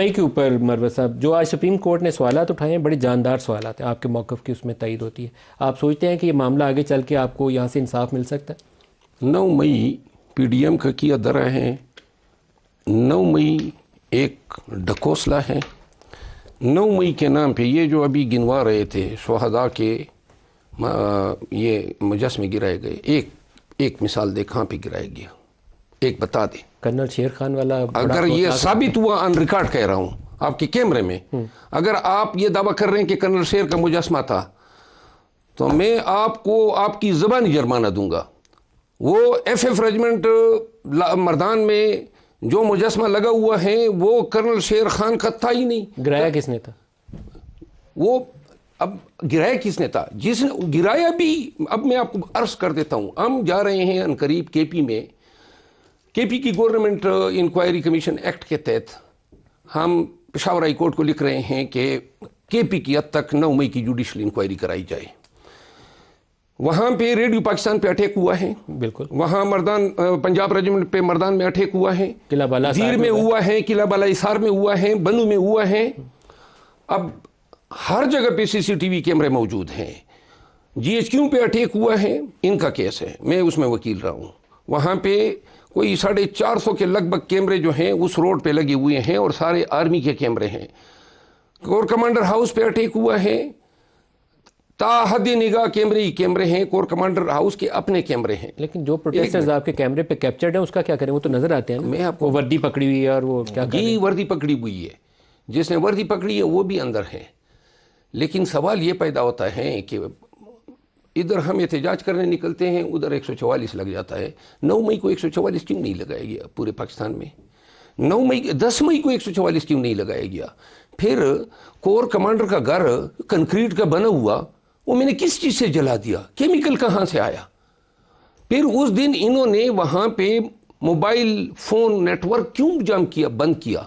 کے اوپر مروت صاحب جو آج سپریم کورٹ نے سوالات اٹھائے ہیں بڑے جاندار سوالات ہیں، آپ کے موقف کی اس میں تائید ہوتی ہے. آپ سوچتے ہیں کہ یہ معاملہ آگے چل کے آپ کو یہاں سے انصاف مل سکتا ہے؟ 9 مئی پی ڈی ایم کا کیا درا ہے، 9 مئی ایک ڈھکوسلا ہے. 9 مئی کے نام پہ یہ جو ابھی گنوا رہے تھے شہداء کے یہ مجسمے گرائے گئے، ایک مثال دے کہاں پہ گرایا گیا، ایک بتا دیں. کرنل شیر خان والا اگر یہ ثابت ہوا، آن ریکارڈ کہہ رہا ہوں آپ کے کیمرے میں، اگر آپ یہ دعویٰ کر رہے ہیں کہ کرنل شیر کا مجسمہ تھا تو میں آپ کو آپ کی زبانی جرمانہ دوں گا. وہ ایف ریجمنٹ مردان میں جو مجسمہ لگا ہوا ہے وہ کرنل شیر خان کا تھا ہی نہیں. گرایا کس نے تھا؟ وہ اب گرایا کس نے تھا؟ جس نے گرایا بھی، اب میں آپ کو عرض کر دیتا ہوں. ہم جا رہے ہیں عنقریب کے پی میں، کے پی کی گورنمنٹ انکوائری کمیشن ایکٹ کے تحت ہم پشاور ہائی کورٹ کو لکھ رہے ہیں کہ کے پی کی حد تک 9 مئی کی جوڈیشل انکوائری کرائی جائے. وہاں پہ ریڈیو پاکستان پہ اٹیک ہوا ہے، بالکل. وہاں مردان پنجاب ریجمنٹ پہ مردان میں اٹیک ہوا ہے، قلعہ بالا زیر میں ہوا ہے، قلعہ بالا حصار میں ہوا ہے، بنو میں ہوا ہے. اب ہر جگہ پہ سی سی ٹی وی کیمرے موجود ہیں. جی ایچ کیو پہ اٹیک ہوا ہے، ان کا کیس ہے، میں اس میں وکیل رہا ہوں. وہاں پہ کوئی 450 کے لگ بھگ کیمرے جو ہیں اس روڈ پہ لگے ہوئے ہیں اور سارے آرمی کے کیمرے ہیں. کور کمانڈر ہاؤس پہ اٹیک ہوا ہے، تا حد نگاہ کیمرے ہیں، کور کمانڈر ہاؤس کے اپنے کیمرے ہیں. لیکن جو پروٹیسٹرز آپ کے کیمرے پہ کیپچرڈ ہیں اس کا کیا کریں؟ وہ تو نظر آتے ہیں. میں آپ کو وردی پکڑی ہوئی ہے اور وہ کیا جی وردی پکڑی ہوئی ہے، جس نے وردی پکڑی ہے وہ بھی اندر ہے. لیکن سوال یہ پیدا ہوتا ہے کہ ادھر ہم احتجاج کرنے نکلتے ہیں، ادھر 144 لگ جاتا ہے. 9 مئی کو 144 کیوں نہیں لگایا گیا پورے پاکستان میں؟ 10 مئی کو 144 کیوں نہیں لگایا گیا؟ پھر کور کمانڈر کا گھر کنکریٹ کا بنا ہوا، وہ میں نے کس چیز سے جلا دیا؟ کیمیکل کہاں سے آیا؟ پھر اس دن انہوں نے وہاں پہ موبائل فون نیٹ ورک کیوں جام کیا، بند کیا؟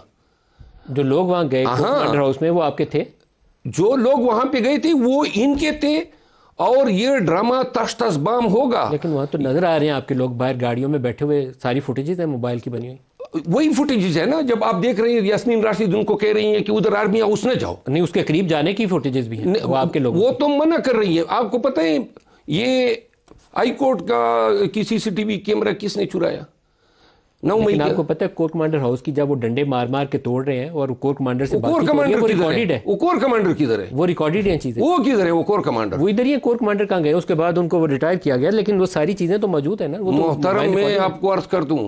جو لوگ وہاں گئے کمانڈر ہاؤس میں وہ آپ کے تھے؟ جو لوگ وہاں پہ گئے تھے وہ ان کے تھے، اور یہ ڈرامہ تش تش بام ہوگا. لیکن وہاں تو نظر آ رہے ہیں آپ کے لوگ باہر گاڑیوں میں بیٹھے ہوئے، ساری فوٹیجز ہیں موبائل کی بنی ہوئی. وہی فوٹیجز ہے نا، جب آپ دیکھ رہے ہیں یاسمین راشد ان کو کہہ رہی ہیں کہ ادھر آرمی ہاؤس نہ جاؤ. نہیں، اس کے قریب جانے کی فوٹیجز بھی ہیں، وہ آپ کے لوگ وہ تو منع کر رہی ہیں. آپ کو پتہ ہے یہ ہائی کورٹ کا کی سی سی ٹی وی کیمرہ کس نے چرایا؟ 9 مئی. آپ کو پتہ ہے کور کمانڈر ہاؤس کی جب وہ ڈنڈے مار مار کے توڑ رہے ہیں اور کور کمانڈر سے کور کمانڈر وہ ریکارڈڈ ہے. وہ کور کمانڈر کدھر ہے؟ وہ ریکارڈڈ ہیں چیزیں. وہ کدھر ہے؟ وہ کور کمانڈر وہ ادھر ہی ہے. کور کمانڈر کہاں گئے؟ اس کے بعد ان کو وہ ریٹائر کیا گیا، لیکن وہ ساری چیزیں تو موجود ہیں نا. محترم میں آپ کو عرض کر دوں،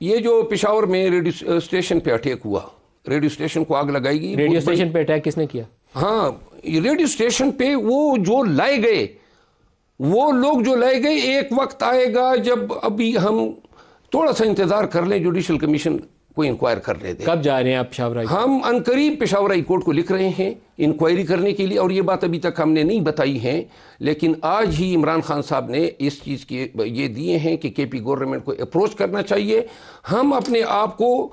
یہ جو پشاور میں ریڈیو اسٹیشن پہ اٹیک ہوا، ریڈیو اسٹیشن کو آگ لگائی گئی. ریڈیو اسٹیشن پہ اٹیک کس نے کیا؟ ہاں، ریڈیو اسٹیشن پہ وہ جو لائے گئے، وہ لوگ جو لائے گئے، ایک وقت آئے گا جب ابھی ہم تھوڑا سا انتظار کر لیں، جوڈیشل کمیشن کو انکوائر کر رہے تھے. کب جا رہے ہیں آپ پشاور ہائی کورٹ؟ ہم عنقریب پشاور ہائی کورٹ کو لکھ رہے ہیں انکوائری کرنے کے لیے، اور یہ بات ابھی تک ہم نے نہیں بتائی ہے، لیکن آج ہی عمران خان صاحب نے اس چیز کے یہ دیے ہیں کہ کے پی گورنمنٹ کو اپروچ کرنا چاہیے. ہم اپنے آپ کو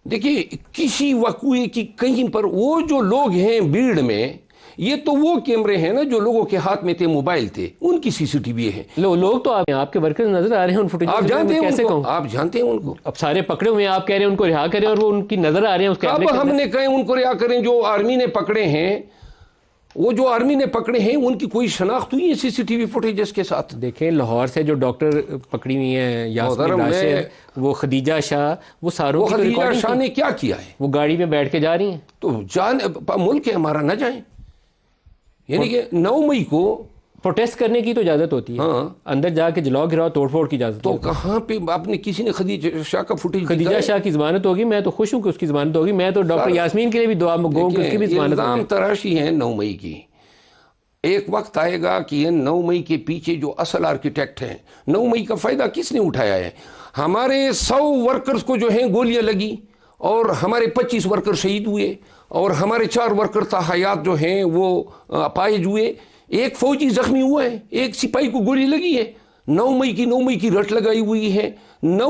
دیکھیے، کسی وقوعے کی کہیں پر وہ جو لوگ ہیں بھیڑ میں، یہ تو وہ کیمرے ہیں نا جو لوگوں کے ہاتھ میں تھے، موبائل تھے، ان کی سی سی ٹی وی ہے. لوگ تو آپ کے ورکرز نظر آ رہے ہیں ان فوٹیج. آپ جانتے ہیں کیسے کہوں؟ آپ جانتے ہیں ان کو. اب سارے پکڑے ہوئے ہیں، آپ کہہ رہے ہیں ان کو رہا کریں، اور وہ ان کی نظر آ رہے ہیں اس کیمرے کے. اب ہم نے کہے ان کو رہا کریں. جو آرمی نے پکڑے ہیں، وہ جو آرمی نے پکڑے ہیں ان کی کوئی شناخت ہوئی ہے سی سی ٹی وی فوٹیجز کے ساتھ؟ دیکھیں لاہور سے جو ڈاکٹر پکڑی ہوئی ہیں، یاسمین راشد، وہ خدیجہ شاہ، وہ ساروں کی خدیجہ شاہ نے کیا کیا ہے؟ وہ گاڑی میں بیٹھ کے جا رہی ہیں. تو ملک ہے ہمارا، نہ جائیں. یعنی کہ 9 مئی کو پروٹیسٹ کرنے کی تو اجازت ہوتی ہے، اندر جا کے جلاؤ گراؤ توڑ پھوڑ کی اجازت. تو کہاں پہ آپ نے کسی نے خدیجہ شاہ کا فوٹیج؟ خدیجہ شاہ کی ضمانت ہوگی، میں تو خوش ہوں کہ اس کی ضمانت ہوگی. میں تو ڈاکٹر یاسمین کے لیے بھی دعا گوں کہ اس کی بھی ضمانت ہوگی. الزام تراشی ہے 9 مئی کی. ایک وقت آئے گا کہ یہ 9 مئی کے پیچھے جو اصل آرکیٹیکٹ ہیں، 9 مئی کا فائدہ کس نے اٹھایا ہے؟ ہمارے 100 ورکرز کو جو ہیں گولیاں لگی، اور ہمارے 25 ورکر شہید ہوئے، اور ہمارے 4 ورکر تاحیات جو ہیں وہ اپائج ہوئے. ایک فوجی زخمی ہوا ہے، ایک سپاہی کو گولی لگی ہے. 9 مئی کی رٹ لگائی ہوئی ہے. 9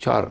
4